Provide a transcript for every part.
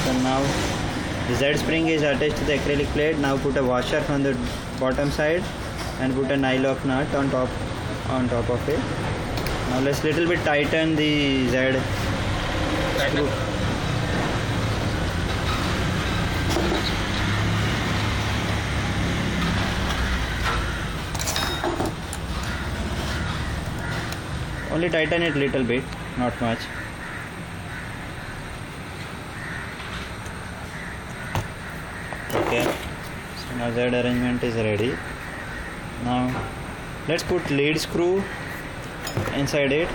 So now the Z spring is attached to the acrylic plate. Now put a washer from the bottom side and put a nylock nut on top of it. Now let's little bit tighten the Z screw. Only tighten it little bit, not much. Okay, so now Z arrangement is ready. Now let's put lead screw inside it.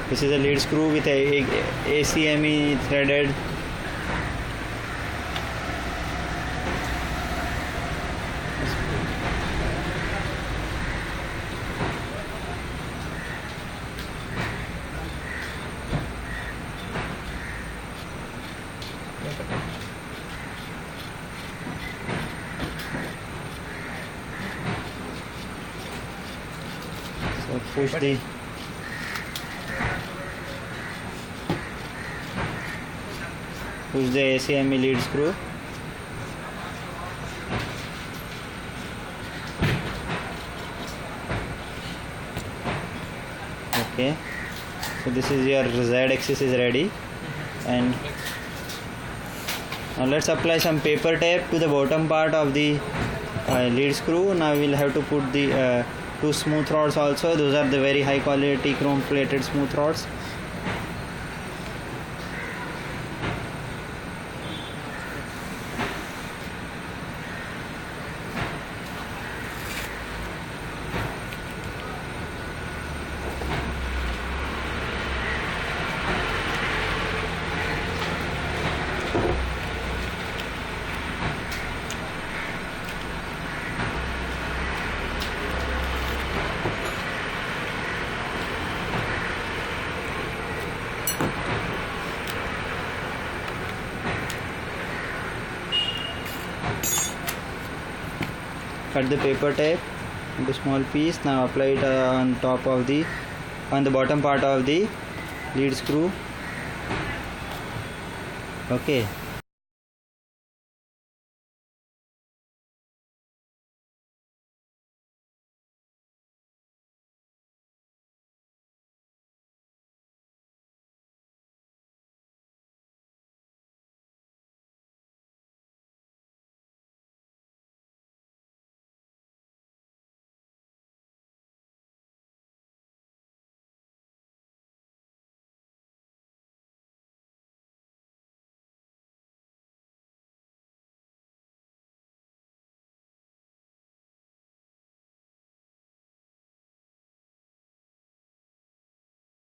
This is a lead screw with a ACME threaded. So push the ACME lead screw. Okay, so this is your zAxis is ready, and now let's apply some paper tape to the bottom part of the lead screw. Now we'll have to put the two smooth rods also. Those are the very high quality chrome plated smooth rods. Cut the paper tape into small piece. Now apply it on the bottom part of the lead screw. Okay.